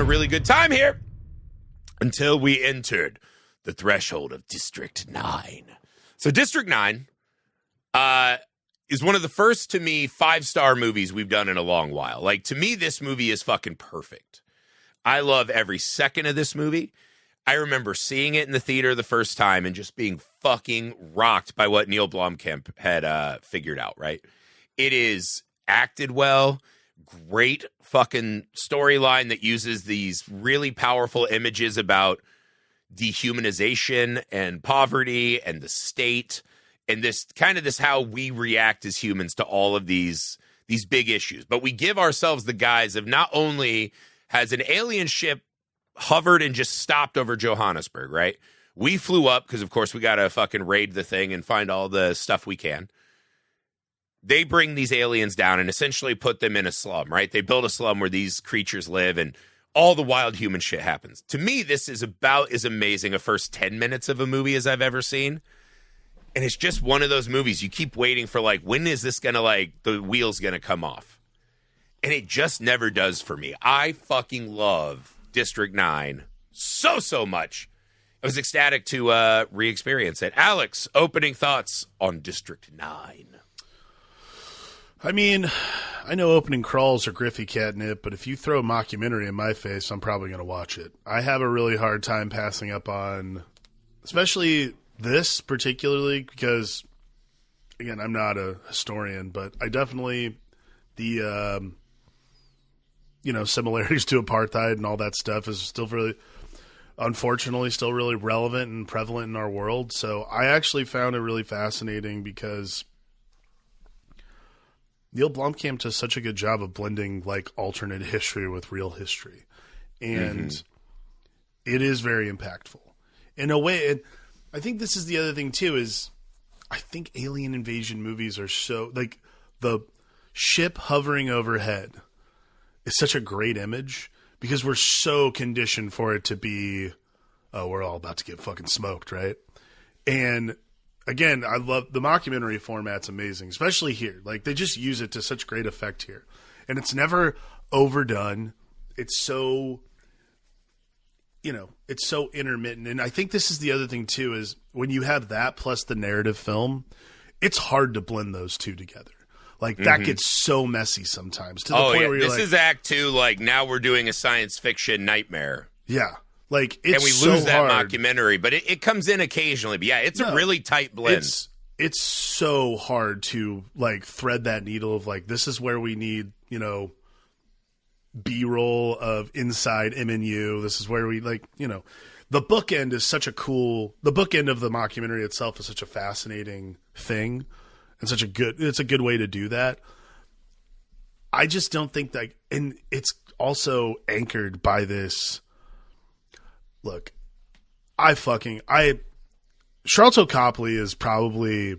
a really good time here until we entered the threshold of District 9. So District 9 is one of the first, to me, 5-star movies we've done in a long while. Like, to me, this movie is fucking perfect. I love every second of this movie. I remember seeing it in the theater the first time and just being fucking rocked by what Neill Blomkamp had figured out, right? It is acted well, great fucking storyline that uses these really powerful images about dehumanization and poverty and the state and this how we react as humans to all of these big issues. But we give ourselves the guise of not only has an alien ship hovered and just stopped over Johannesburg, right? We flew up because, of course, we got to fucking raid the thing and find all the stuff we can. They bring these aliens down and essentially put them in a slum, right? They build a slum where these creatures live and all the wild human shit happens. To me, this is about as amazing a first 10 minutes of a movie as I've ever seen. And it's just one of those movies you keep waiting for, like, when is this going to, the wheels going to come off? And it just never does for me. I fucking love District 9 so much. I was ecstatic to re-experience it. Alex, opening thoughts on District 9. I mean, I know opening crawls are Griffey catnip, but if you throw a mockumentary in my face, I'm probably going to watch it. I have a really hard time passing up on, especially this particularly, because, again, I'm not a historian, but I definitely, similarities to apartheid and all that stuff is still really, unfortunately, still really relevant and prevalent in our world. So I actually found it really fascinating because Neill Blomkamp does such a good job of blending alternate history with real history. And it is very impactful. In a way, and I think this is the other thing too, is I think alien invasion movies are so, the ship hovering overhead is such a great image because we're so conditioned for it to be, oh, we're all about to get fucking smoked, right? And again, I love the mockumentary format's amazing, especially here. They just use it to such great effect here. And it's never overdone. It's so, it's so intermittent. And I think this is the other thing too, is when you have that plus the narrative film, it's hard to blend those two together. That gets so messy sometimes to the point where you're this is Act 2. Now we're doing a science fiction nightmare. Yeah. It's and we so lose that hard. mockumentary, but it comes in occasionally. But yeah, it's a really tight blend. It's so hard to thread that needle of this is where we need, B-roll of inside MNU. This is where we the bookend is such a cool, the bookend of the mockumentary itself is such a fascinating thing and it's a good way to do that. I just don't think and it's also anchored by this. Look, Sharlto Copley is probably,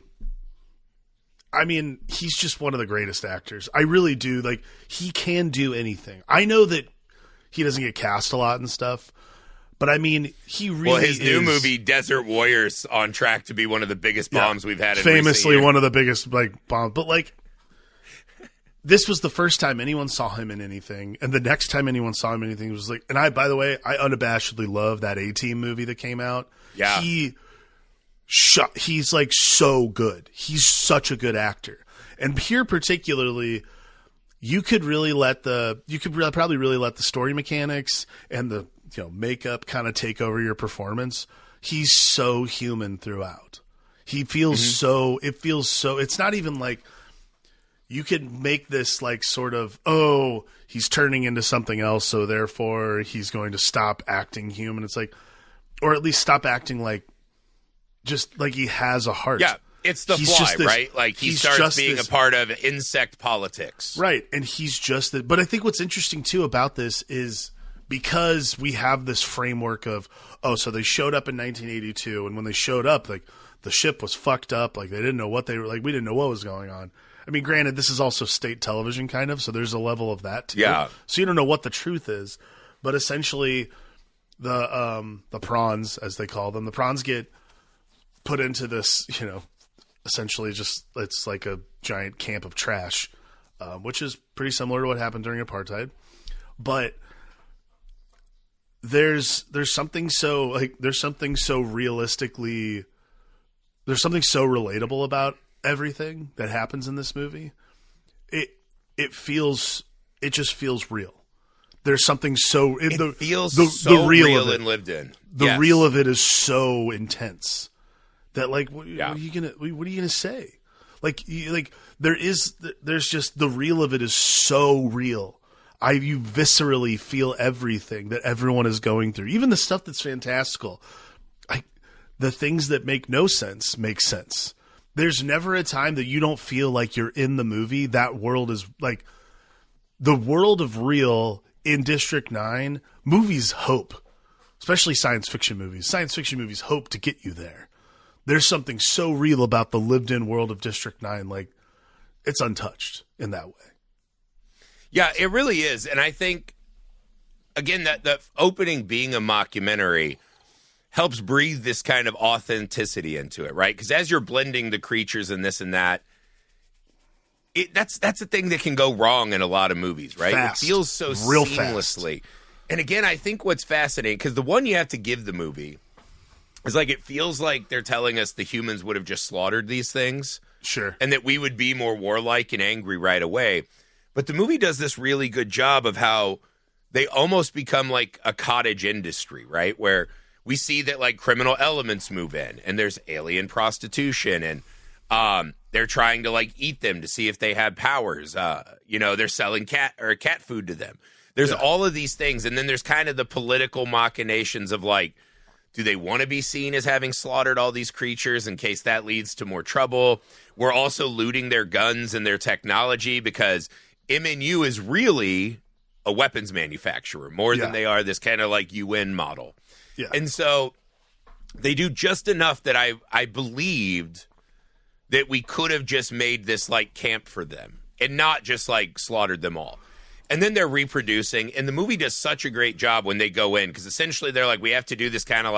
he's just one of the greatest actors. I really do. He can do anything. I know that he doesn't get cast a lot and stuff, but he really Well, his new movie, Desert Warriors, on track to be one of the biggest bombs we've had in famously recent one of the biggest bombs. But this was the first time anyone saw him in anything, and the next time anyone saw him in anything was and I, by the way, I unabashedly love that A-Team movie that came out. Yeah, he's so good. He's such a good actor, and here particularly, you could probably let the story mechanics and the makeup kind of take over your performance. He's so human throughout. He feels so. It feels so. It's not even you could make this sort of, oh, he's turning into something else, so therefore he's going to stop acting human. It's or at least stop acting just he has a heart. Yeah, it's the Fly, right? He starts being a part of insect politics. Right, and he's just that. But I think what's interesting too about this is because we have this framework of, oh, so they showed up in 1982, and when they showed up, the ship was fucked up. They didn't know what they were we didn't know what was going on. Granted, this is also state television kind of, so there's a level of that too. Yeah. So you don't know what the truth is, but essentially the prawns, as they call them, the prawns get put into this, essentially just, it's like a giant camp of trash, which is pretty similar to what happened during apartheid. But there's something so realistically, there's something so relatable about everything that happens in this movie. It just feels real. There's something so it feels so real and lived in. The real of it is so intense that what are you gonna say? There's just the real of it is so real. You viscerally feel everything that everyone is going through, even the stuff that's fantastical. The things that make no sense make sense. There's never a time that you don't feel like you're in the movie. That world is the world of real in District 9. Movies hope, especially science fiction movies. Science fiction movies hope to get you there. There's something so real about the lived-in world of District 9. It's untouched in that way. Yeah, it really is. And I think, again, that the opening being a mockumentary helps breathe this kind of authenticity into it, right? Because as you're blending the creatures and this and that, that's a thing that can go wrong in a lot of movies, right? Fast. It feels so real seamlessly. Fast. And again, I think what's fascinating, because the one you have to give the movie is it feels like they're telling us the humans would have just slaughtered these things. Sure. And that we would be more warlike and angry right away. But the movie does this really good job of how they almost become like a cottage industry, right? Where we see that criminal elements move in and there's alien prostitution and they're trying to eat them to see if they have powers. They're selling cat food to them. There's all of these things. And then there's kind of the political machinations of do they want to be seen as having slaughtered all these creatures in case that leads to more trouble? We're also looting their guns and their technology because MNU is really a weapons manufacturer more than they are this kind of UN model. Yeah. And so they do just enough that I believed that we could have just made this camp for them and not just slaughtered them all. And then they're reproducing, and the movie does such a great job when they go in, because essentially they're we have to do this kind of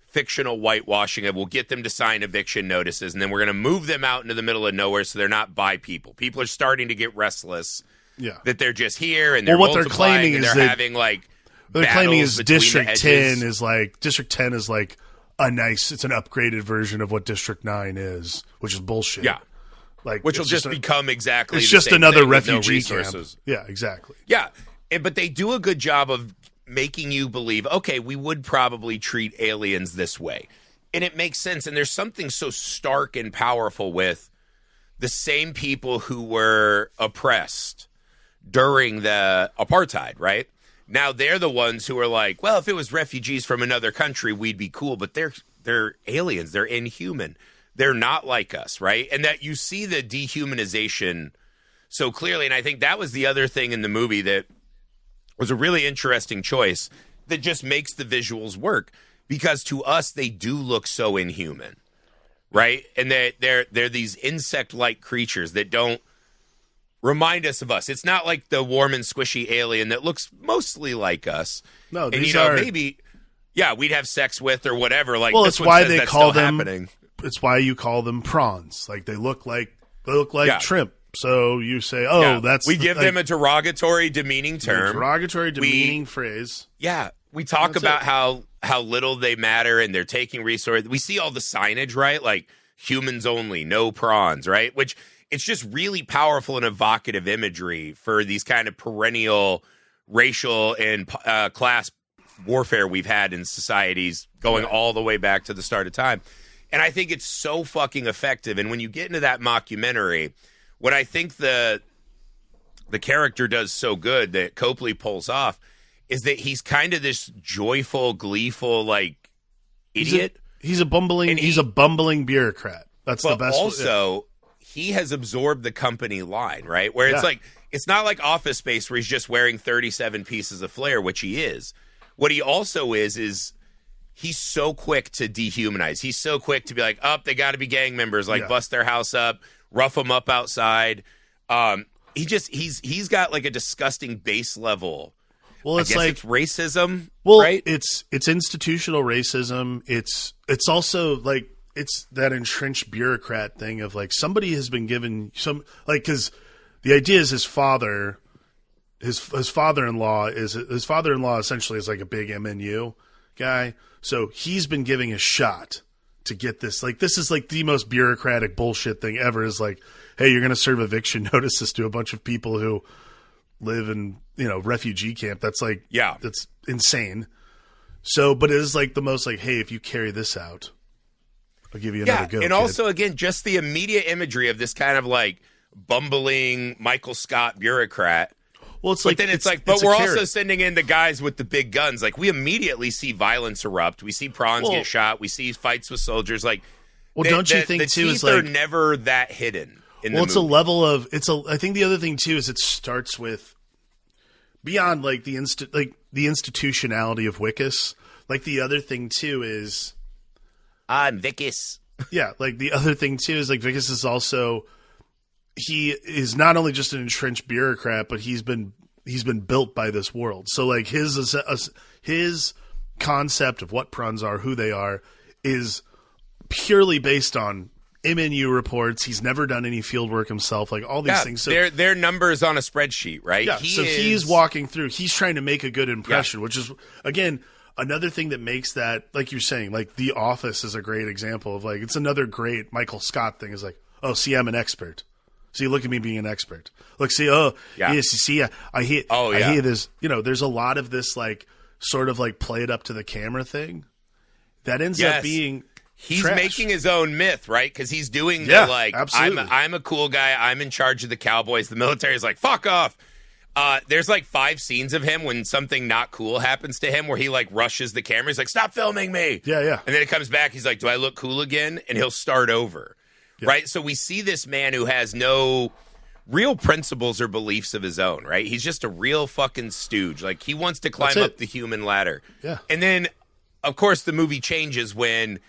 fictional whitewashing of we'll get them to sign eviction notices, and then we're going to move them out into the middle of nowhere so they're not by people. People are starting to get restless that they're just here, and they're what they're multiplying, claiming and is they're having they're claiming is District 10 is District 10 is it's an upgraded version of what District 9 is, which is bullshit. Yeah. Which will just become exactly it's the just same another thing with refugee no camp. Yeah, exactly. Yeah, but they do a good job of making you believe, okay, we would probably treat aliens this way. And it makes sense. And there's something so stark and powerful with the same people who were oppressed during the apartheid, right? Now they're the ones who are well, if it was refugees from another country, we'd be cool. But they're aliens. They're inhuman. They're not like us, right? And that you see the dehumanization so clearly. And I think that was the other thing in the movie that was a really interesting choice that just makes the visuals work, because to us, they do look so inhuman, right? And they're these insect-like creatures that don't remind us of us. It's not like the warm and squishy alien that looks mostly like us. No, and these are maybe, we'd have sex with or whatever. Well, it's why they call them. Happening. It's why you call them prawns. They look like shrimp. So you say, we give them a derogatory, demeaning term. Demeaning phrase. Yeah. We talk about how little they matter and they're taking resources. We see all the signage, right? Humans only, no prawns, right? Which it's just really powerful and evocative imagery for these kind of perennial racial and class warfare we've had in societies going all the way back to the start of time. And I think it's so fucking effective. And when you get into that mockumentary, what I think the character does so good that Copley pulls off is that he's kind of this joyful, gleeful, idiot. He's a bumbling bureaucrat. That's the best. Also, he has absorbed the company line, right? Where it's it's not like Office Space where he's just wearing 37 pieces of flair, which he is. What he also is he's so quick to dehumanize. He's so quick to be they got to be gang members, bust their house up, rough them up outside. He's got a disgusting base level. Well, it's it's racism. Well, right? It's institutional racism. It's also it's that entrenched bureaucrat thing of somebody has been given some because the idea is his father his father-in-law essentially is like a big MNU guy. So he's been giving a shot to get this. Like, this is like the most bureaucratic bullshit thing ever, is like, hey, you're going to serve eviction notices to a bunch of people who live in, refugee camp. That's like, that's insane. So, but it is like the most like, hey, if you carry this out, I'll give you another go. And also, again, just the immediate imagery of this kind of like bumbling Michael Scott bureaucrat. Well, it's like, but we're also sending in the guys with the big guns. Like, we immediately see violence erupt. We see prawns get shot. We see fights with soldiers. Like, don't you think the too? teeth Is like, are never that hidden. It's a level of I think the other thing too is it starts with beyond like the institutionality of Wickus. Like, the other thing too is I'm Vickus. Yeah, like the other thing too is like Vickus is also, he is not only just an entrenched bureaucrat, but he's been built by this world. So like his concept of what prawns are, who they are, is purely based on MNU reports. He's never done any field work himself, like all these things. So they're numbers on a spreadsheet, right? Yeah, he's walking through. He's trying to make a good impression, which is, again, another thing that makes that, like you're saying, like The Office is a great example of like, it's another great Michael Scott thing, is like, oh, see, I'm an expert. See, look at me being an expert. Look, see, yes, see, I hear this, there's a lot of this like sort of like play it up to the camera thing that ends up being he's trash. Making his own myth, right? Because he's doing the like, absolutely. I'm a cool guy. I'm in charge of the Cowboys. The military is like, fuck off. There's like 5 scenes of him when something not cool happens to him where he like rushes the camera. He's like, stop filming me. Yeah. And then it comes back. He's like, do I look cool again? And he'll start over. Yeah. Right? So we see this man who has no real principles or beliefs of his own, right? He's just a real fucking stooge. Like, he wants to climb up the human ladder. Yeah. And then, of course, the movie changes when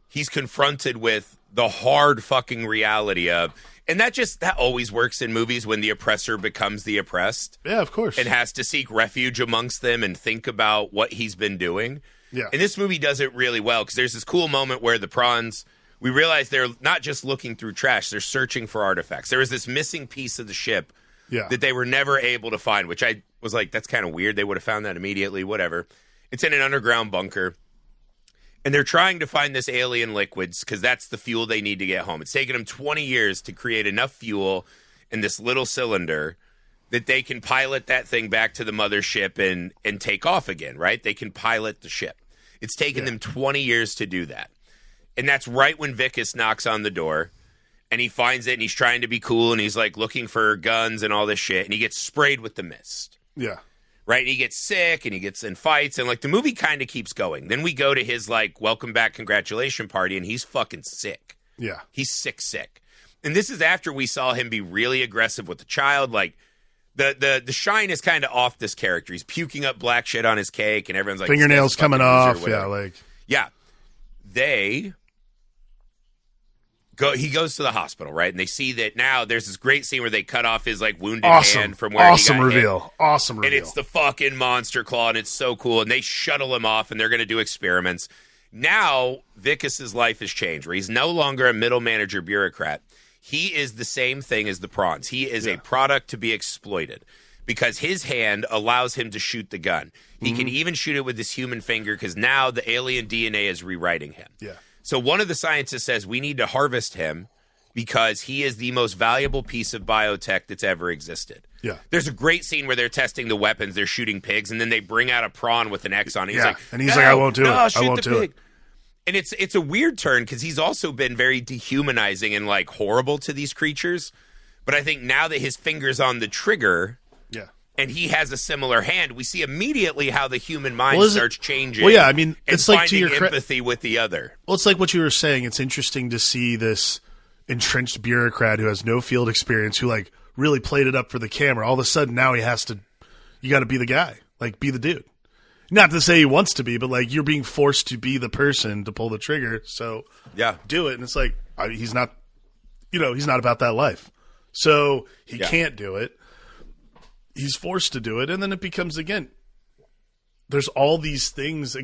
he's confronted with the hard fucking reality of, and that always works in movies when the oppressor becomes the oppressed. Yeah, of course. And has to seek refuge amongst them and think about what he's been doing. Yeah. And this movie does it really well, because there's this cool moment where the prawns, we realize they're not just looking through trash, they're searching for artifacts. There was this missing piece of the ship that they were never able to find, which I was like, that's kind of weird. They would have found that immediately, whatever. It's in an underground bunker. And they're trying to find this alien liquids because that's the fuel they need to get home. It's taken them 20 years to create enough fuel in this little cylinder that they can pilot that thing back to the mothership and take off again, right? They can pilot the ship. It's taken them 20 years to do that. And that's right when Vickus knocks on the door and he finds it and he's trying to be cool and he's like looking for guns and all this shit. And he gets sprayed with the mist. Yeah. Right? And he gets sick and he gets in fights and like the movie kind of keeps going. Then we go to his like welcome back congratulation party and he's fucking sick. Yeah. He's sick. And this is after we saw him be really aggressive with the child. Like the shine is kind of off this character. He's puking up black shit on his cake and everyone's like fingernails coming off. Yeah. He goes to the hospital, right? And they see that now there's this great scene where they cut off his like wounded hand from where he got reveal. hit. Awesome reveal. And it's the fucking monster claw, and it's so cool. And they shuttle him off, and they're going to do experiments. Now, Vickus's life has changed, where he's no longer a middle manager bureaucrat. He is the same thing as the prawns. He is a product to be exploited because his hand allows him to shoot the gun. He can even shoot it with his human finger because now the alien DNA is rewriting him. Yeah. So one of the scientists says we need to harvest him because he is the most valuable piece of biotech that's ever existed. Yeah. There's a great scene where they're testing the weapons. They're shooting pigs, and then they bring out a prawn with an X on it. He's like, and he's like, I won't do it. I won't do it. And it's a weird turn because he's also been very dehumanizing and like horrible to these creatures. But I think now that his finger's on the trigger and he has a similar hand, we see immediately how the human mind starts changing. Well, yeah, I mean, it's like to your empathy with the other. Well, it's like what you were saying. It's interesting to see this entrenched bureaucrat who has no field experience, who like really played it up for the camera. All of a sudden, now he has to. You got to be the guy, like be the dude. Not to say he wants to be, but like you're being forced to be the person to pull the trigger. So do it. And it's like he's not, he's not about that life. So he can't do it. He's forced to do it, and then it becomes, again, there's all these things,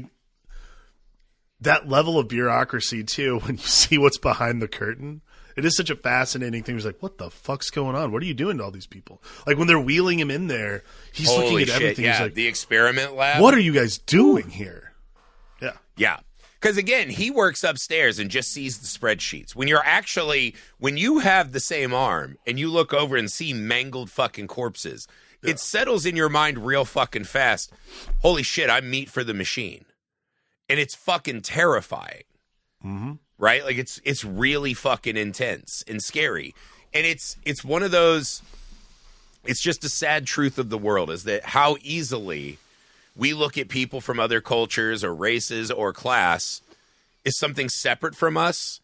that level of bureaucracy, too, when you see what's behind the curtain, It is such a fascinating thing. He's like, what the fuck's going on? What are you doing to all these people? Like when they're wheeling him in there, he's looking at everything. Yeah, he's like, the experiment lab. what are you guys doing here? Yeah. Yeah. Because again, he works upstairs and just sees the spreadsheets. When you have the same arm and you look over and see mangled fucking corpses, it settles in your mind real fucking fast. Holy shit, I'm meat for the machine. And it's fucking terrifying. Mm-hmm. Right? Like it's really fucking intense and scary. And it's one of those, it's just a sad truth of the world is that how easily we look at people from other cultures or races or class is something separate from us.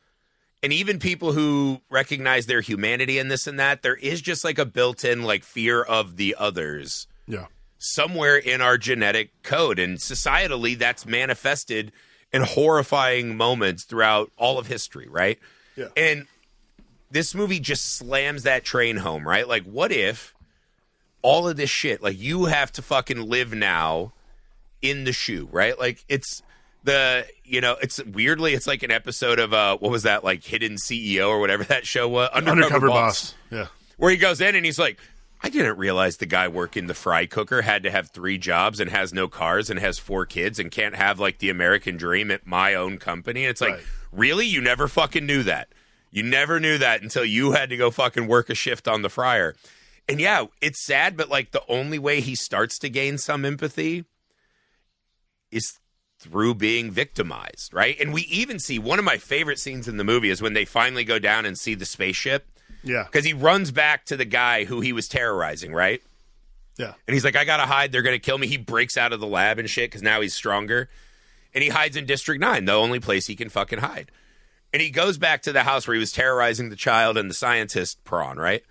And even people who recognize their humanity in this and that, there is just like a built-in like fear of the others. Yeah. Somewhere in our genetic code. And societally, that's manifested in horrifying moments throughout all of history, right? Yeah. And this movie just slams that train home, right? Like, what if all of this shit, like, you have to fucking live now in the shoe, right? Like, it's weirdly, it's like an episode of, what was that, like, Hidden CEO or whatever that show was? Undercover Boss. Yeah. Where he goes in and he's like, I didn't realize the guy working the fry cooker had to have 3 jobs and has no cars and has 4 kids and can't have like the American dream at my own company. And it's like, really? You never fucking knew that. You never knew that until you had to go fucking work a shift on the fryer. And yeah, it's sad, but like the only way he starts to gain some empathy is through being victimized, right? And we even see one of my favorite scenes in the movie is when they finally go down and see the spaceship. Yeah. Because he runs back to the guy who he was terrorizing, right? Yeah. And he's like, I got to hide. They're going to kill me. He breaks out of the lab and shit because now he's stronger. And he hides in District 9, the only place he can fucking hide. And he goes back to the house where he was terrorizing the child and the scientist prawn, right?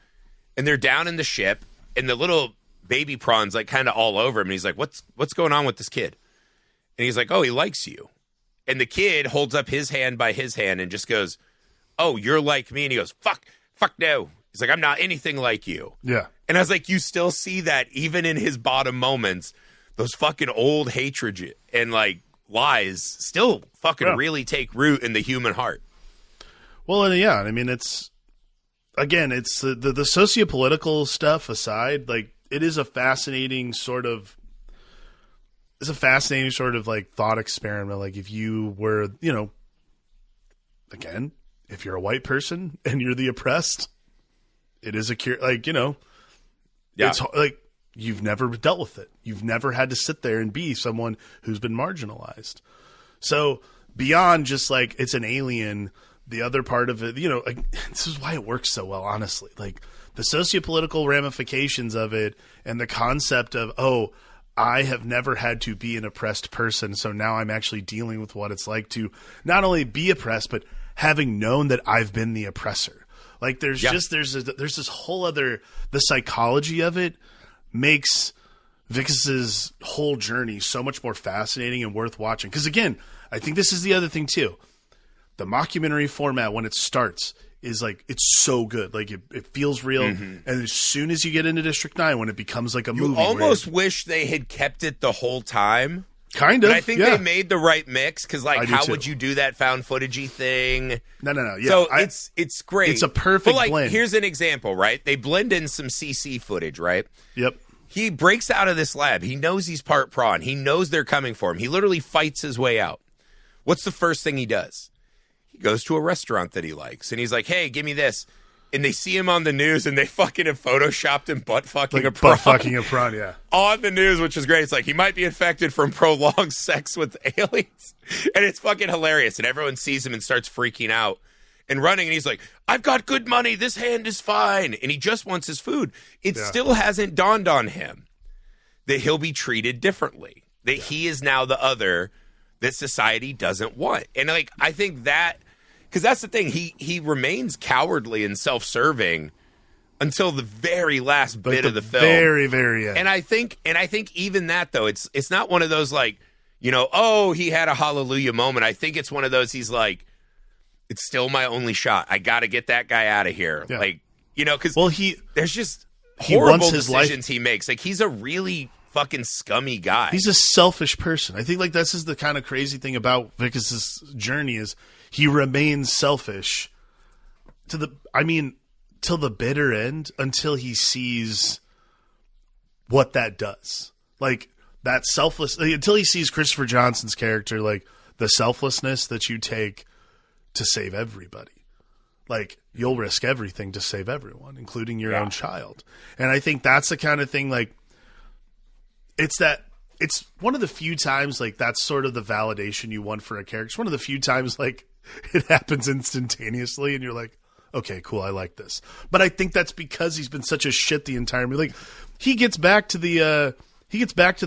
And they're down in the ship, and the little baby prawn's like kind of all over him. And he's like, what's going on with this kid? And he's like, oh, he likes you. And the kid holds up his hand by his hand and just goes, oh, you're like me. And he goes, fuck no. He's like, I'm not anything like you. Yeah. And I was like, you still see that even in his bottom moments, those fucking old hatred and like lies still fucking really take root in the human heart. Well, and yeah, I mean, it's the sociopolitical stuff aside, like it is a fascinating sort of like thought experiment. Like if you were, again, if you're a white person and you're the oppressed, it is it's like you've never dealt with it. You've never had to sit there and be someone who's been marginalized. So beyond just like it's an alien, the other part of it, this is why it works so well, honestly. Like the sociopolitical ramifications of it and the concept of, oh, I have never had to be an oppressed person, so now I'm actually dealing with what it's like to not only be oppressed, but having known that I've been the oppressor. Like there's this whole other, the psychology of it makes Vicus's whole journey so much more fascinating and worth watching. Because again, I think this is the other thing too. The mockumentary format when it starts is like, it's so good. Like it feels real. Mm-hmm. And as soon as you get into District 9, when it becomes like a movie. You almost wish they had kept it the whole time. Kind of. But I think they made the right mix because, like, how too. Would you do that found footagey thing? No. Yeah. So it's great. It's a perfect blend. Here's an example, right? They blend in some CC footage, right? Yep. He breaks out of this lab. He knows he's part prawn. He knows they're coming for him. He literally fights his way out. What's the first thing he does? He goes to a restaurant that he likes, and he's like, hey, give me this. And they see him on the news, and they fucking have photoshopped him butt-fucking a prawn. Butt-fucking a prawn, yeah. On the news, which is great. It's like, he might be infected from prolonged sex with aliens. And it's fucking hilarious. And everyone sees him and starts freaking out and running. And he's like, I've got good money. This hand is fine. And he just wants his food. It still hasn't dawned on him that he'll be treated differently. That he is now the other that society doesn't want. And, like, I think that... Because that's the thing. He remains cowardly and self-serving until the very last bit of the film. Very, very end. And I think even that, though, it's not one of those like, oh, he had a hallelujah moment. I think it's one of those he's like, it's still my only shot. I got to get that guy out of here. Yeah. Like, because there's just his horrible decisions life. he makes. Like, he's a really fucking scummy guy. He's a selfish person. I think like this is the kind of crazy thing about Vicus's journey is he remains selfish till the bitter end, until he sees what that does. Like, that until he sees Christopher Johnson's character, like, the selflessness that you take to save everybody. Like, you'll risk everything to save everyone, including your own child. And I think that's the kind of thing, like, it's one of the few times, like, that's sort of the validation you want for a character. It's one of the few times, like, it happens instantaneously and you're like, okay, cool, I like this. But I think that's because he's been such a shit the entire movie. Like, he gets back to the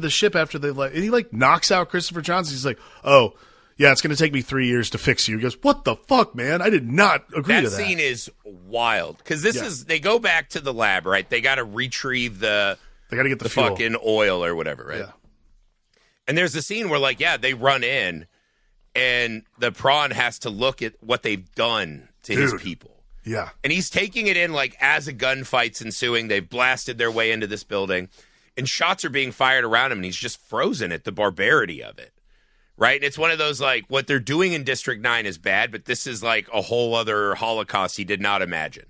ship after and he, like, knocks out Christopher Johnson. He's like, oh, yeah, it's going to take me 3 years to fix you. He goes, what the fuck, man? I did not agree to that. That scene is wild. Because they go back to the lab, right? They got to retrieve they got to get the fuel. Fucking oil or whatever, right? Yeah. And there's a scene where, like, they run in and the prawn has to look at what they've done to his people. Yeah. And he's taking it in, like, as a gunfight's ensuing. They've blasted their way into this building and shots are being fired around him and he's just frozen at the barbarity of it. Right? And it's one of those, like, what they're doing in District 9 is bad, but this is, like, a whole other Holocaust he did not imagine.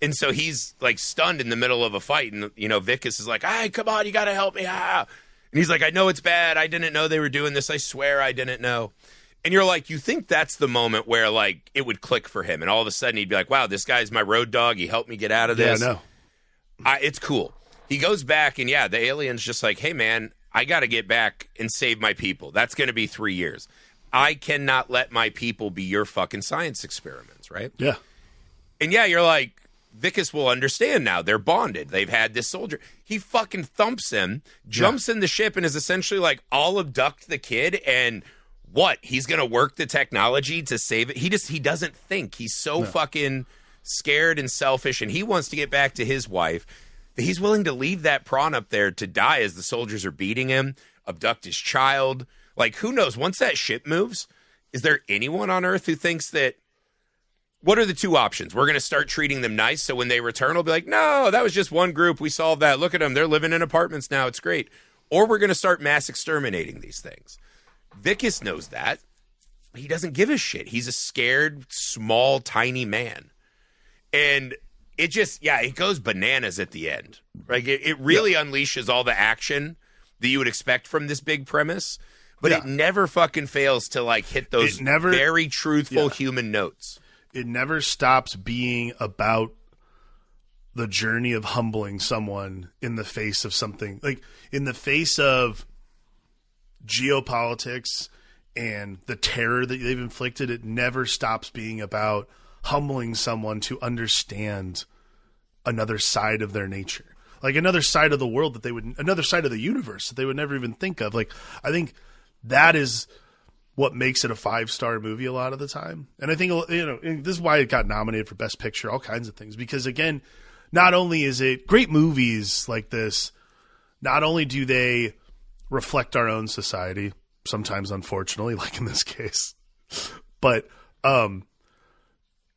And so he's, like, stunned in the middle of a fight. And, you know, Vicus is like, hey, come on, you got to help me. Ah. And he's like, I know it's bad. I didn't know they were doing this. I swear I didn't know. And you're like, you think that's the moment where, like, it would click for him. And all of a sudden he'd be like, wow, this guy's my road dog. He helped me get out of this. Yeah, I know. It's cool. He goes back and, the alien's just like, hey, man, I got to get back and save my people. That's going to be 3 years. I cannot let my people be your fucking science experiments, right? Yeah. And you're like, Vicus will understand now. They're bonded. They've had this soldier. He fucking thumps him, jumps in the ship, and is essentially like, I'll abduct the kid, and what? He's going to work the technology to save it? He doesn't think. He's so fucking scared and selfish, and he wants to get back to his wife. He's willing to leave that prawn up there to die as the soldiers are beating him, abduct his child. Like, who knows? Once that ship moves, is there anyone on Earth who thinks that, what are the two options? We're going to start treating them nice, so when they return, we'll be like, no, that was just one group. We solved that. Look at them. They're living in apartments now. It's great. Or we're going to start mass exterminating these things. Vicus knows that. He doesn't give a shit. He's a scared, small, tiny man. And it just, it goes bananas at the end. Like, it really unleashes all the action that you would expect from this big premise, but it never fucking fails to, like, hit those very truthful human notes. It never stops being about the journey of humbling someone in the face of something, like, in the face of geopolitics and the terror that they've inflicted. It never stops being about humbling someone to understand another side of their nature, like another side of the world another side of the universe that they would never even think of. Like, I think that is what makes it a 5-star movie a lot of the time. And I think, this is why it got nominated for Best Picture, all kinds of things, because again, not only is it great movies like this, not only do they reflect our own society, sometimes unfortunately, like in this case, but,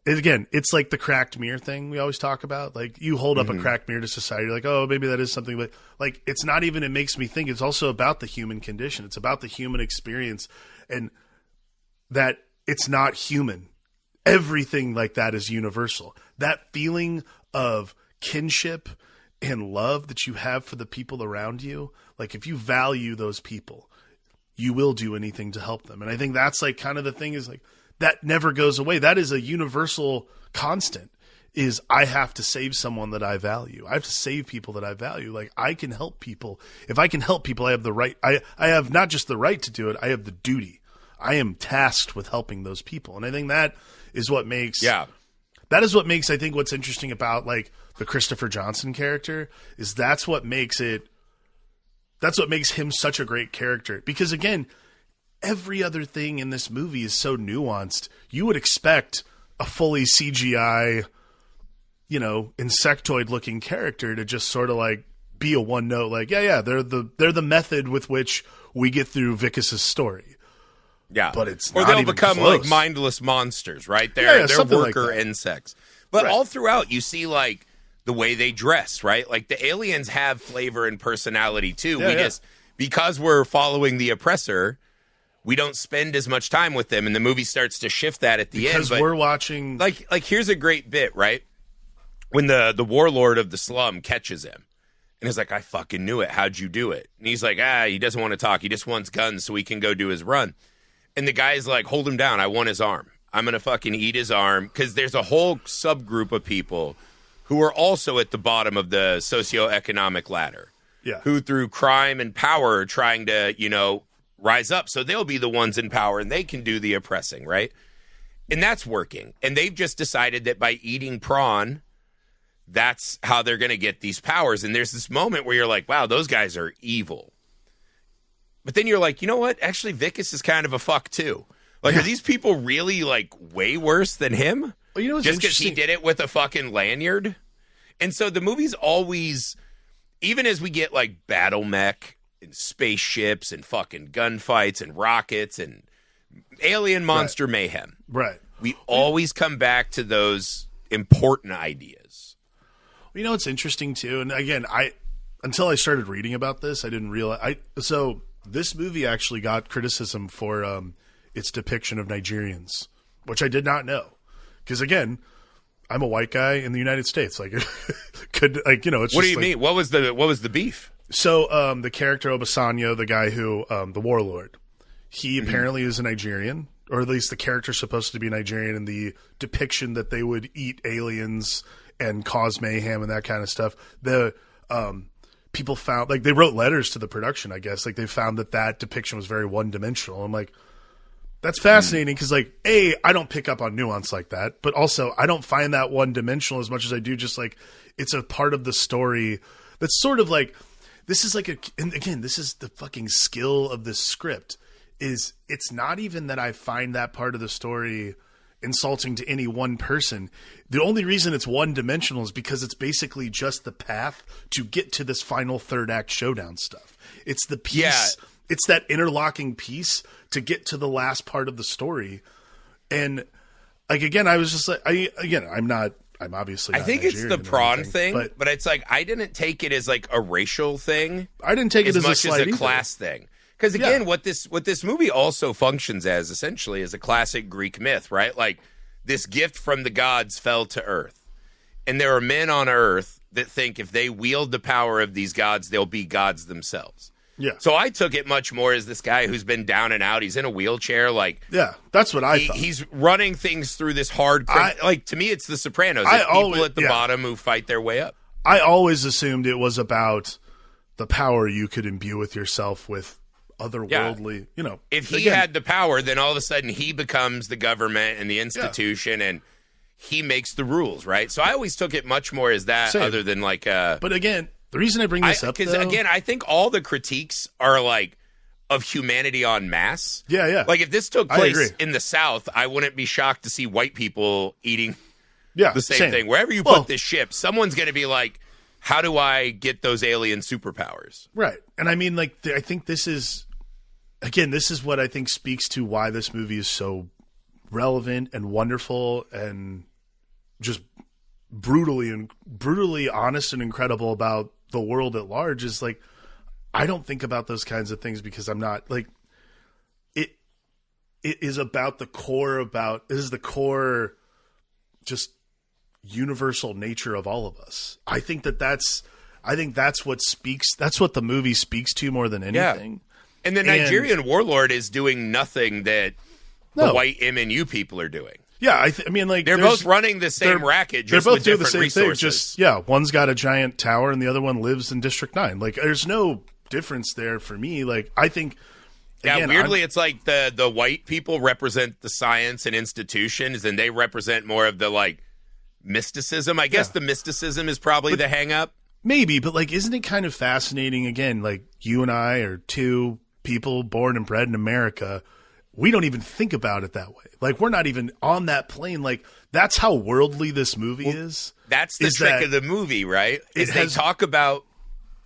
again, it's like the cracked mirror thing we always talk about. Like, you hold up a cracked mirror to society, you're like, oh, maybe that is something. But, like, it's not even, it makes me think, it's also about the human condition. It's about the human experience, and that it's not human. Everything like that is universal. That feeling of kinship and love that you have for the people around you, like, if you value those people, you will do anything to help them. And I think that's, like, kind of the thing is, like, that never goes away. That is a universal constant, is I have to save someone that I value. I have to save people that I value. Like, I can help people. If I can help people, I have the right. I have not just the right to do it. I have the duty. I am tasked with helping those people. And I think that is what makes, that is what makes, I think, what's interesting about, like, the Christopher Johnson character is that's what makes him such a great character. Because again, every other thing in this movie is so nuanced. You would expect a fully CGI, insectoid looking character to just sort of, like, be a one note, like, they're the method with which we get through Vicus's story. Yeah. But it's or not they'll even become close. Like mindless monsters, right? They're worker like insects. But all throughout you see, like, the way they dress, right? Like, the aliens have flavor and personality too. Because we're following the oppressor, we don't spend as much time with them, and the movie starts to shift that at the end. Because we're watching... Like here's a great bit, right? When the warlord of the slum catches him, and he's like, I fucking knew it. How'd you do it? And he's like, he doesn't want to talk. He just wants guns so he can go do his run. And the guy's like, hold him down. I want his arm. I'm going to fucking eat his arm. Because there's a whole subgroup of people who are also at the bottom of the socioeconomic ladder. Yeah. Who through crime and power are trying to, rise up. So they'll be the ones in power and they can do the oppressing, right? And that's working. And they've just decided that by eating prawn, that's how they're going to get these powers. And there's this moment where you're like, wow, those guys are evil. But then you're like, you know what? Actually, Vicus is kind of a fuck too. Like, Are these people really like way worse than him? Well, just because he did it with a fucking lanyard? And so the movie's always, even as we get like battle mech and spaceships and fucking gunfights and rockets and alien monster mayhem. Right. We always come back to those important ideas. You know what's interesting too, and again, until I started reading about this, I didn't realize. So this movie actually got criticism for its depiction of Nigerians, which I did not know. Because again, I'm a white guy in the United States. Like, it's what do you mean? What was the beef? So the character Obasanjo, the guy who the warlord, he apparently is a Nigerian, or at least the character's supposed to be Nigerian, and the depiction that they would eat aliens and cause mayhem and that kind of stuff. The people found, like, they wrote letters to the production, I guess. Like, they found that depiction was very one-dimensional. I'm like, that's fascinating because, like, I don't pick up on nuance like that, but also I don't find that one-dimensional as much as I do just, like, it's a part of the story that's sort of like, this is like and again, this is the fucking skill of this script, is it's not even that I find that part of the story insulting to any one person. The only reason it's one-dimensional is because it's basically just the path to get to this final third act showdown stuff. It's the piece. Yeah. It's that interlocking piece to get to the last part of the story. And like, again, I was just like, I'm obviously not I think Nigerian it's the prawn thing, but it's like, I didn't take it as like a racial thing. I didn't take it as much as a either. class thing. Because again, what this movie also functions as essentially is a classic Greek myth, right? Like, this gift from the gods fell to earth. And there are men on earth that think if they wield the power of these gods, they'll be gods themselves. Yeah. So I took it much more as this guy who's been down and out. He's in a wheelchair. Like, yeah, that's what I thought. He's running things through this hard, like, to me, it's The Sopranos. It's people at the bottom who fight their way up. I always assumed it was about the power you could imbue with yourself with otherworldly, If he had the power, then all of a sudden he becomes the government and the institution, and he makes the rules, right? So I always took it much more as that, other than like. But again, the reason I bring this up, because again, I think all the critiques are like of humanity en masse. Yeah, yeah. Like, if this took place in the South, I wouldn't be shocked to see white people eating the same thing. Wherever you put this ship, someone's going to be like, how do I get those alien superpowers? Right. And I mean, like, I think this is what I think speaks to why this movie is so relevant and wonderful and just brutally honest and incredible about the world at large. Is like, I don't think about those kinds of things because I'm not like, it is about the core, just universal nature of all of us. I think that's what the movie speaks to more than anything. Yeah. And the Nigerian warlord is doing nothing that the white MNU people are doing. Yeah, I mean, like, they're both running the same racket, just with different resources. One's got a giant tower and the other one lives in District 9. Like, there's no difference there for me. Like, I think, again, weirdly, it's like the white people represent the science and institutions, and they represent more of the, like, mysticism. I guess the mysticism is probably the hang-up. Maybe, but, like, isn't it kind of fascinating, again, like, you and I are two people born and bred in America. We don't even think about it that way. Like, we're not even on that plane. Like, that's how worldly this movie is. That's the trick of the movie, right? They talk about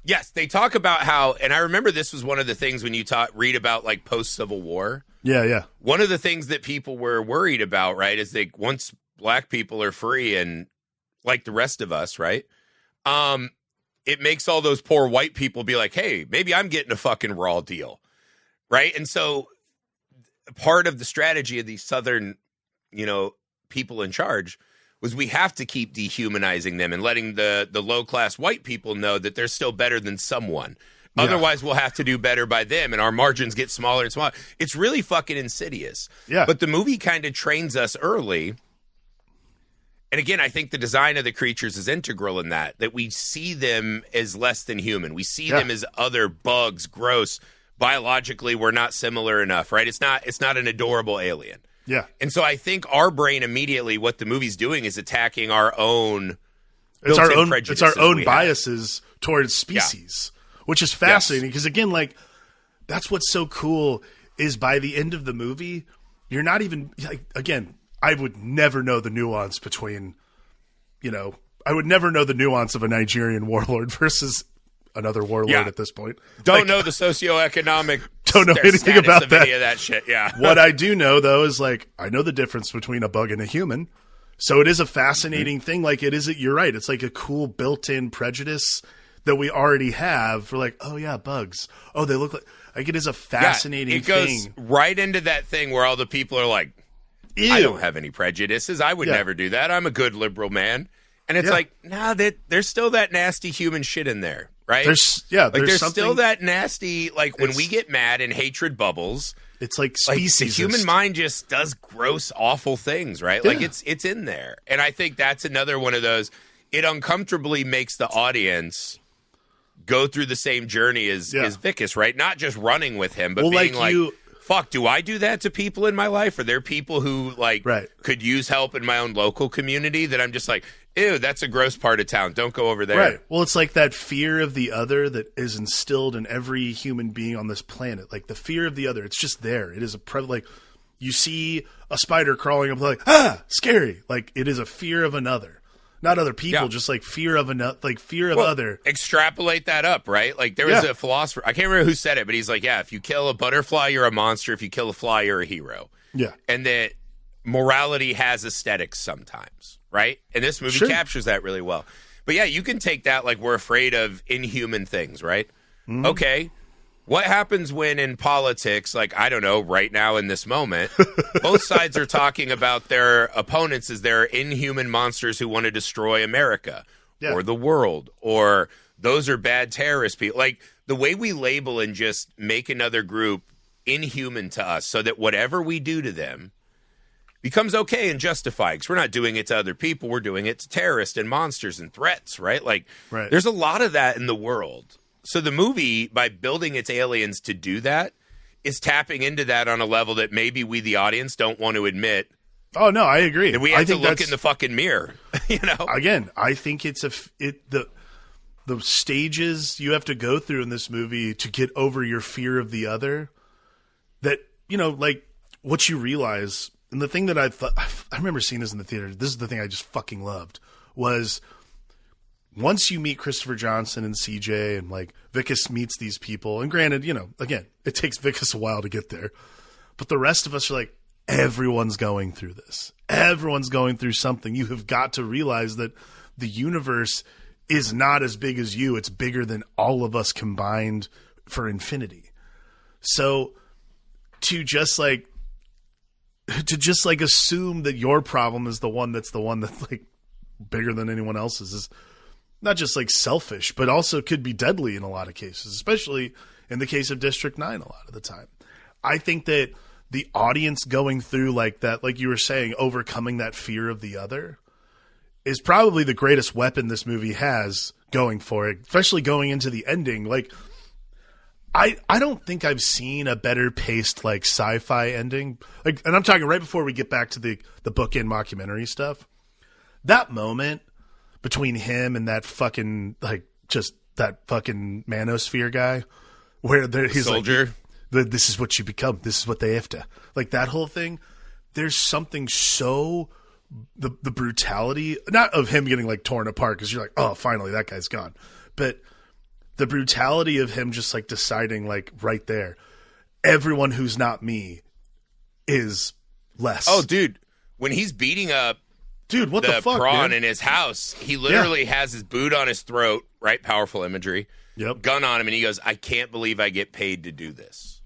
how, and I remember this was one of the things when you read about, like, post-Civil War. Yeah, yeah. One of the things that people were worried about, right, is that once black people are free and like the rest of us, right, it makes all those poor white people be like, hey, maybe I'm getting a fucking raw deal, right? And so part of the strategy of these Southern, people in charge was we have to keep dehumanizing them and letting the low-class white people know that they're still better than someone. Yeah. Otherwise, we'll have to do better by them, and our margins get smaller and smaller. It's really fucking insidious. Yeah. But the movie kind of trains us early. And again, I think the design of the creatures is integral in that we see them as less than human. We see them as other bugs, gross. Biologically, we're not similar enough, right? It's not an adorable alien. Yeah. And so I think our brain immediately, what the movie's doing is attacking our own It's our own biases towards species, which is fascinating because, again, like, that's what's so cool is by the end of the movie, you're not even, like, again, I would never know the nuance between, I would never know the nuance of a Nigerian warlord versus another warlord at this point. Don't know the socioeconomic. Don't know anything about that. Any of that shit. Yeah. What I do know though is like I know the difference between a bug and a human. So it is a fascinating thing. Like it is. You're right. It's like a cool built-in prejudice that we already have for like, oh yeah, bugs. Oh, they look like it is a fascinating thing. It goes right into that thing where all the people are like, ew. I don't have any prejudices. I would never do that. I'm a good liberal man. And it's like, nah, there's still that nasty human shit in there. Right? There's still that nasty, like when we get mad and hatred bubbles. It's like species. The human mind just does gross, awful things, right? Yeah. Like it's in there. And I think that's another one of those. It uncomfortably makes the audience go through the same journey as Vicus, right? Not just running with him, but being like fuck, do I do that to people in my life? Are there people who could use help in my own local community that I'm just like, ew, that's a gross part of town. Don't go over there. Right. Well, it's like that fear of the other that is instilled in every human being on this planet. Like the fear of the other. It's just there. It is like you see a spider crawling up like, scary. Like it is a fear of another. Not other people, just like fear of other. Extrapolate that up, right? Like there was a philosopher, I can't remember who said it, but he's like, if you kill a butterfly, you're a monster. If you kill a fly, you're a hero. Yeah. And that morality has aesthetics sometimes, right? And this movie captures that really well. But you can take that like we're afraid of inhuman things, right? Mm-hmm. Okay. What happens when in politics, like, I don't know, right now in this moment, both sides are talking about their opponents as their inhuman monsters who want to destroy America or the world, or those are bad terrorist people. Like, the way we label and just make another group inhuman to us so that whatever we do to them becomes okay and justified. Because we're not doing it to other people. We're doing it to terrorists and monsters and threats, right? Like, there's a lot of that in the world. So the movie, by building its aliens to do that, is tapping into that on a level that maybe we, the audience, don't want to admit. Oh, no, I agree. That we have to look in the fucking mirror, Again, I think it's the stages you have to go through in this movie to get over your fear of the other. That, like, what you realize, and the thing that I remember seeing this in the theater, this is the thing I just fucking loved, was once you meet Christopher Johnson and CJ and like Vicus meets these people, and granted, again, it takes Vicus a while to get there, but the rest of us are like, everyone's going through this. Everyone's going through something. You have got to realize that the universe is not as big as you. It's bigger than all of us combined for infinity. So to just like assume that your problem is the one that's like bigger than anyone else's is not just like selfish, but also could be deadly in a lot of cases, especially in the case of District 9 a lot of the time. I think that the audience going through like that, like you were saying, overcoming that fear of the other is probably the greatest weapon this movie has going for it, especially going into the ending. Like, I don't think I've seen a better paced like sci-fi ending. Like, and I'm talking right before we get back to the bookend mockumentary stuff. That moment between him and that fucking like just that fucking manosphere guy, where he's soldier. Like, this is what you become. This is what they after. Like that whole thing. There's something so the brutality, not of him getting like torn apart because you're like, oh, finally that guy's gone, but the brutality of him just like deciding like right there, everyone who's not me is less. Oh, dude, when he's beating up. Dude, what the fuck, prawn man? In his house, he literally has his boot on his throat, right? Powerful imagery. Yep. Gun on him, and he goes, I can't believe I get paid to do this.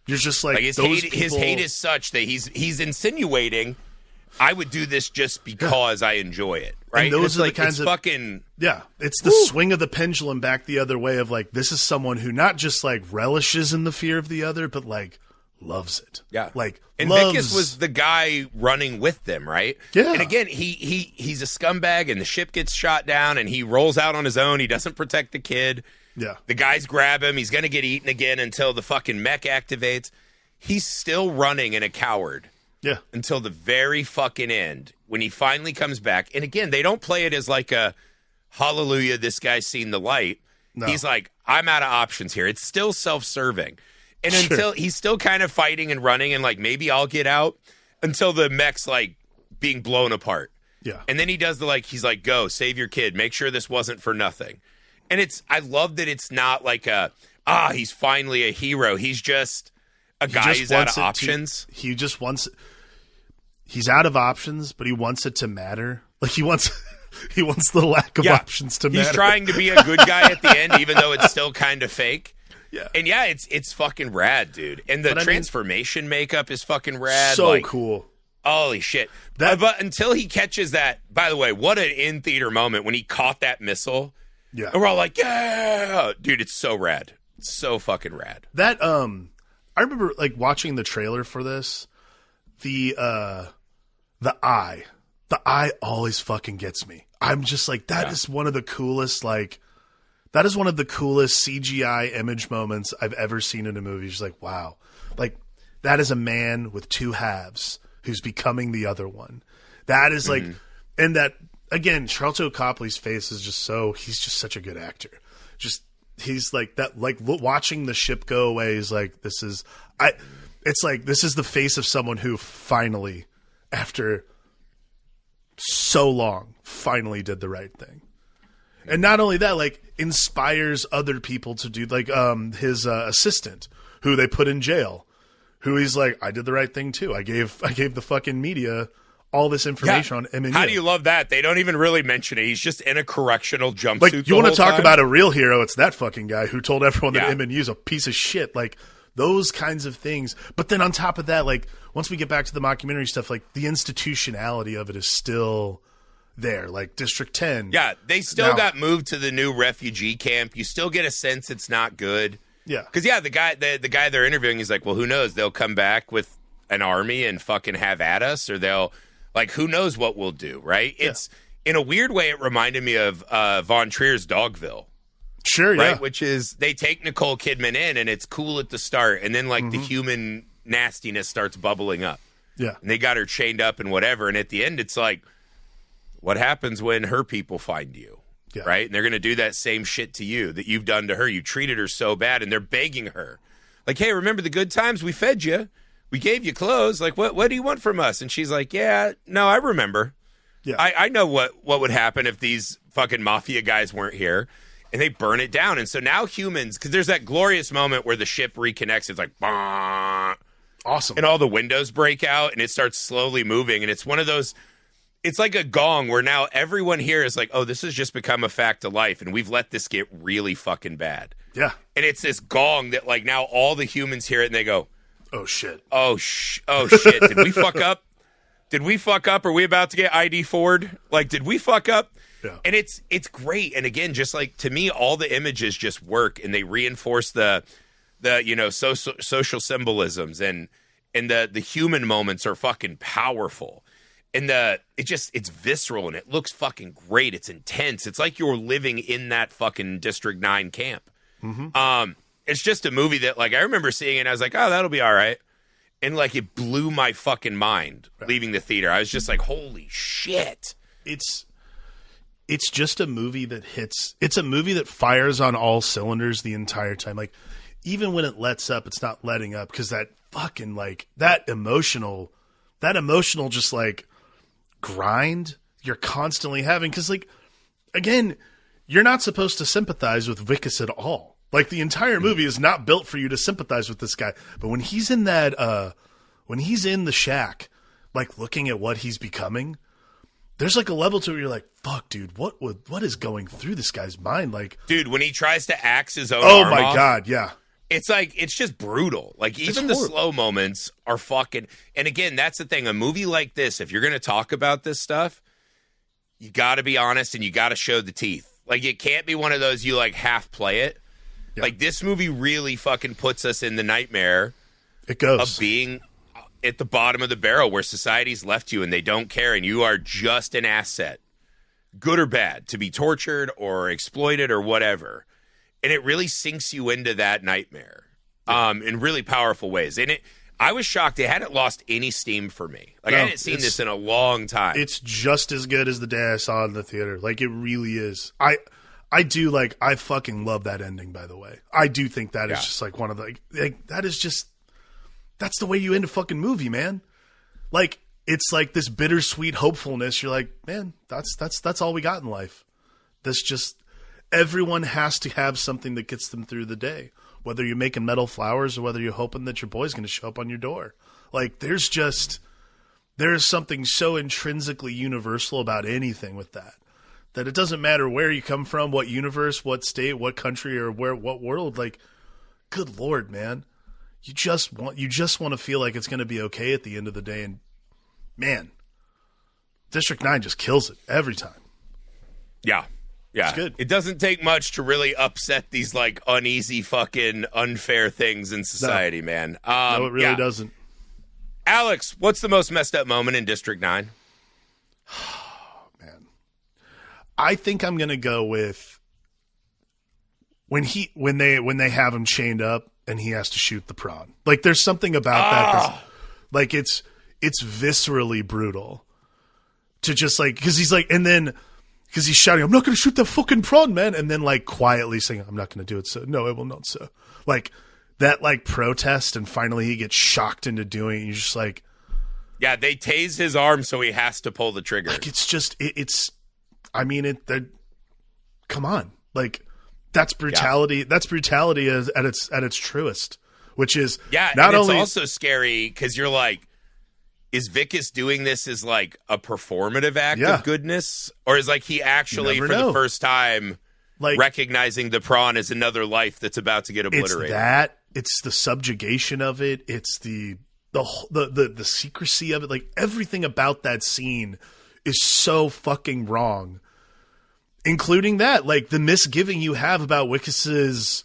You're just like his those hate, people... his hate is such that he's insinuating I would do this just because I enjoy it, right? And those are like, the kinds it's of fucking it's the swing of the pendulum back the other way of like this is someone who not just like relishes in the fear of the other, but like loves it. Yeah, like and loves... Vicus was the guy running with them, right? Yeah, and again he's a scumbag, and the ship gets shot down, and he rolls out on his own. He doesn't protect the kid. Yeah, the guys grab him. He's gonna get eaten again until the fucking mech activates. He's still running and a coward. Yeah. Until the very fucking end when he finally comes back. And again, they don't play it as like a hallelujah, this guy's seen the light. No. He's like, I'm out of options here. It's still self-serving. And until he's still kind of fighting and running and like, maybe I'll get out until the mech's like being blown apart. Yeah. And then he does he's like, go save your kid. Make sure this wasn't for nothing. And I love that it's not like he's finally a hero. He's just a guy who's out of options. He's out of options, but he wants it to matter. Like he wants the lack of options to matter. He's trying to be a good guy at the end, even though it's still kind of fake. Yeah. And it's fucking rad, dude. And the transformation makeup is fucking rad. So cool. Holy shit. But until he catches that, by the way, what an in-theater moment when he caught that missile. Yeah. And we're all like, yeah. Dude, it's so rad. It's so fucking rad. That, I remember like watching the trailer for this. The eye always fucking gets me. I'm just like, that is one of the coolest, CGI image moments I've ever seen in a movie. Just like, wow. Like, that is a man with two halves who's becoming the other one. That is like, and that, again, Sharlto Copley's face is just he's just such a good actor. He's like that, like watching the ship go away is like, it's like, this is the face of someone who finally, after so long, finally did the right thing. And not only that, like inspires other people to do, like his assistant who they put in jail, who he's like, I did the right thing too. I gave the fucking media all this information on MNU. How do you love that? They don't even really mention it. He's just in a correctional jumpsuit. Like, you want to talk about a real hero? It's that fucking guy who told everyone that MNU's a piece of shit. Like, those kinds of things. But then on top of that, like, once we get back to the mockumentary stuff, like, the institutionality of it is still there. Like, District 10. Yeah, they still got moved to the new refugee camp. You still get a sense it's not good. Yeah. Because, the guy they're interviewing is like, well, who knows? They'll come back with an army and fucking have at us, or they'll, like, who knows what we'll do, right? It's, in a weird way, it reminded me of Von Trier's Dogville. Sure, yeah. Right, which is they take Nicole Kidman in, and it's cool at the start, and then like the human nastiness starts bubbling up. Yeah, and they got her chained up and whatever, and at the end, it's like, what happens when her people find you? Yeah. Right, and they're gonna do that same shit to you that you've done to her. You treated her so bad, and they're begging her, like, "Hey, remember the good times? We fed you, we gave you clothes. Like, what do you want from us?" And she's like, "Yeah, no, I remember. Yeah, I know what would happen if these fucking mafia guys weren't here." And they burn it down. And so now humans, because there's that glorious moment where the ship reconnects. It's like, bah! Awesome. And all the windows break out and it starts slowly moving. And it's one of those, it's like a gong where now everyone here is like, oh, this has just become a fact of life. And we've let this get really fucking bad. Yeah. And it's this gong that like now all the humans hear it and they go, oh, shit. Oh, shit. Did we fuck up? Did we fuck up? Are we about to get ID forward? Like, did we fuck up? Yeah. And it's great. And again, just like to me, all the images just work and they reinforce the social symbolisms and the human moments are fucking powerful. And it's visceral and it looks fucking great. It's intense. It's like you're living in that fucking District 9 camp. Mm-hmm. It's just a movie that like I remember seeing it and I was like, oh, that'll be all right. And like it blew my fucking mind leaving the theater. I was just like, holy shit. It's just a movie that hits. It's a movie that fires on all cylinders the entire time. Like, even when it lets up, it's not letting up because that fucking like that emotional just like grind you're constantly having. Because like, again, you're not supposed to sympathize with Vicus at all. Like the entire movie is not built for you to sympathize with this guy. But when he's in that, when he's in the shack, like looking at what he's becoming. There's like a level to it where you're like, fuck, dude, what is going through this guy's mind? Like, dude, when he tries to axe his own oh arm my off, God, yeah. It's like, it's just brutal. Like, even the slow moments are fucking. And again, that's the thing. A movie like this, if you're going to talk about this stuff, you got to be honest and you got to show the teeth. Like, it can't be one of those you like half play it. Yeah. Like, this movie really fucking puts us in the nightmare of being at the bottom of the barrel where society's left you and they don't care and you are just an asset, good or bad, to be tortured or exploited or whatever. And it really sinks you into that nightmare in really powerful ways. And I was shocked. It hadn't lost any steam for me. Like, I hadn't seen this in a long time. It's just as good as the day I saw it in the theater. Like, it really is. I do, like, I fucking love that ending, by the way. I do think that is just, like, one of the, like, that is just, that's the way you end a fucking movie, man. Like, it's like this bittersweet hopefulness. You're like, man, that's all we got in life. That's just, everyone has to have something that gets them through the day. Whether you're making metal flowers or whether you're hoping that your boy's going to show up on your door. Like, there is something so intrinsically universal about anything with that it doesn't matter where you come from, what universe, what state, what country, or what world. Like, good Lord, man. You just want to feel like it's going to be okay at the end of the day. And, man, District 9 just kills it every time. Yeah. Yeah, it's good. It doesn't take much to really upset these, like, uneasy fucking unfair things in society, man. No, it really doesn't. Alex, what's the most messed up moment in District 9? Man. I think I'm going to go with when they have him chained up and he has to shoot the prawn. Like, there's something about that that's, like, it's viscerally brutal to just, like, because he's like, and then because he's shouting, I'm not going to shoot that fucking prawn, man. And then, like, quietly saying, I'm not going to do it, sir. No, I will not, sir. Like, that, like, protest, and finally he gets shocked into doing it. You're just like... Yeah, they tase his arm so he has to pull the trigger. Like, it's just... It's... I mean, come on. Like, that's brutality. Yeah. That's brutality at its truest, which is... Yeah, not and only... it's also scary because you're like, is Vicus doing this as, like, a performative act of goodness? Or is, like, he actually, for the first time, like, recognizing the prawn as another life that's about to get obliterated? It's the subjugation of it. It's the secrecy of it. Like, everything about that scene is so fucking wrong. Including that, like, the misgiving you have about Vicus's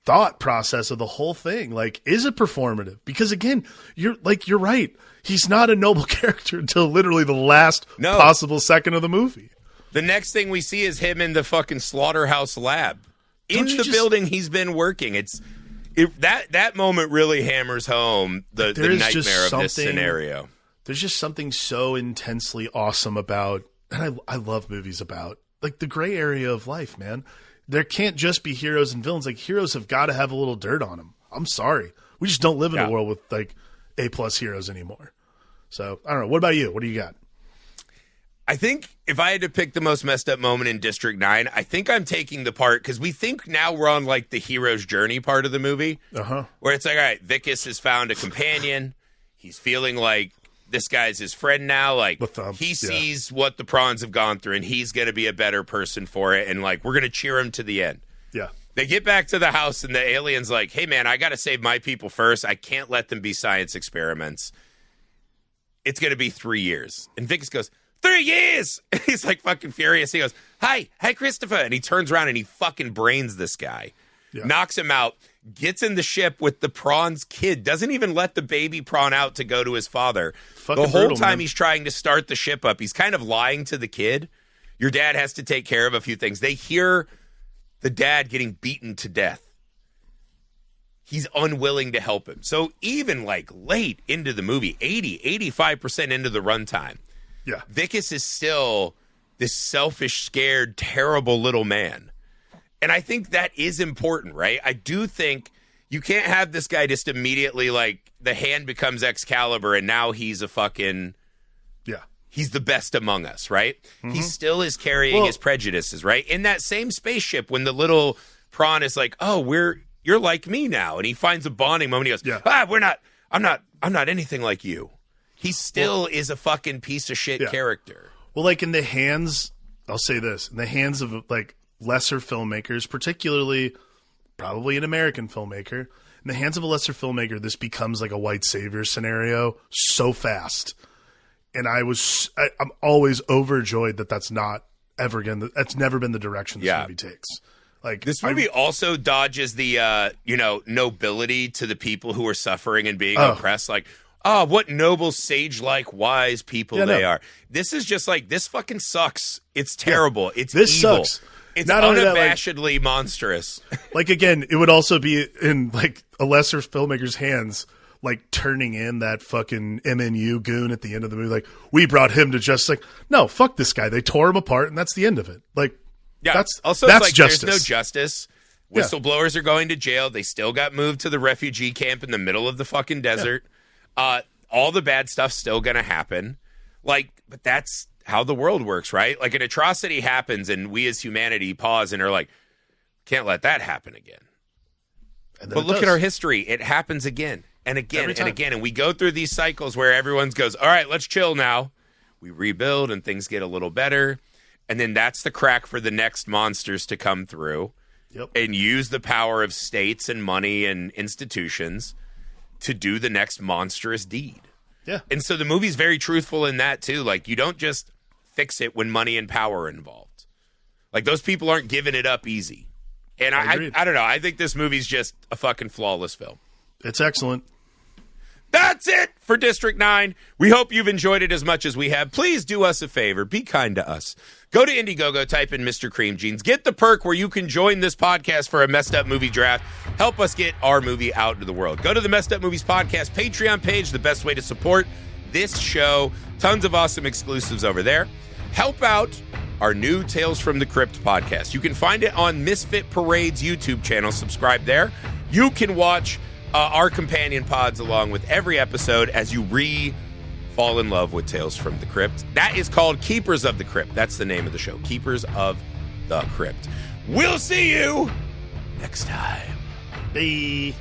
thought process of the whole thing. Like, is it performative? Because, again, you're right. He's not a noble character until literally the last possible second of the movie. The next thing we see is him in the fucking slaughterhouse lab. In the building he's been working. That moment really hammers home the nightmare of this scenario. There's just something so intensely awesome about, and I love movies about, like, the gray area of life, man. There can't just be heroes and villains. Like, heroes have got to have a little dirt on them. I'm sorry. We just don't live in a world with, like, A+ heroes anymore. So, I don't know. What about you? What do you got? I think if I had to pick the most messed up moment in District 9, I think I'm taking the part, because we think now we're on, like, the hero's journey part of the movie, where it's like, all right, Vicus has found a companion. He's feeling like this guy's his friend now. Like, he sees what the prawns have gone through, and he's going to be a better person for it, and, like, we're going to cheer him to the end. Yeah. They get back to the house, and the alien's like, hey, man, I got to save my people first. I can't let them be science experiments. It's going to be 3 years. And Vicus goes, 3 years! He's, like, fucking furious. He goes, hi, Christopher. And he turns around and he fucking brains this guy. Yeah. Knocks him out. Gets in the ship with the prawn's kid. Doesn't even let the baby prawn out to go to his father. The whole time he's trying to start the ship up, he's kind of lying to the kid. Your dad has to take care of a few things. They hear the dad getting beaten to death. He's unwilling to help him. So even, like, late into the movie, 85% into the runtime, Vicus is still this selfish, scared, terrible little man. And I think that is important, right? I do think you can't have this guy just immediately, like, the hand becomes Excalibur and now he's a fucking... Yeah. He's the best among us, right? Mm-hmm. He still is carrying his prejudices, right? In that same spaceship, when the little prawn is like, oh, you're like me now. And he finds a bonding moment. He goes, I'm not anything like you. He still is a fucking piece of shit character. Well, like, in the hands, I'll say this, in the hands of, like, lesser filmmakers, particularly probably an American filmmaker. In the hands of a lesser filmmaker, this becomes like a white savior scenario so fast. And I'm always overjoyed that that's not ever again. That's never been the direction this movie takes. Like this movie also dodges the nobility to the people who are suffering and being oppressed. Like, what noble, sage-like, wise people they are. This is just like, this fucking sucks. It's terrible. It's this evil. Sucks. It's not unabashedly monstrous. Like, again, it would also be in like a lesser filmmaker's hands, like turning in that fucking MNU goon at the end of the movie. Like, we brought him to justice. Like, no, fuck this guy. They tore him apart, and that's the end of it. Like, that's like, justice. There's no justice. Whistleblowers are going to jail. They still got moved to the refugee camp in the middle of the fucking desert. All the bad stuff's still going to happen. Like, but that's how the world works, right? Like, an atrocity happens, and we as humanity pause and are like, can't let that happen again. But look at our history. It happens again and again and again. And we go through these cycles where everyone goes, all right, let's chill now. We rebuild and things get a little better. And then that's the crack for the next monsters to come through and use the power of states and money and institutions to do the next monstrous deed. Yeah. And so the movie's very truthful in that, too. Like, you don't just fix it when money and power are involved. Like, those people aren't giving it up easy. And I don't know. I think this movie's just a fucking flawless film. It's excellent. That's it for District 9. We hope you've enjoyed it as much as we have. Please do us a favor. Be kind to us. Go to Indiegogo, type in Mr. Cream Jeans. Get the perk where you can join this podcast for a messed up movie draft. Help us get our movie out into the world. Go to the Messed Up Movies Podcast Patreon page, the best way to support this show. Tons of awesome exclusives over there. Help out our new Tales from the Crypt podcast. You can find it on Misfit Parade's YouTube channel. Subscribe there. You can watch our companion pods along with every episode as you fall in love with Tales from the Crypt. That is called Keepers of the Crypt. That's the name of the show. Keepers of the Crypt. We'll see you next time. Bye.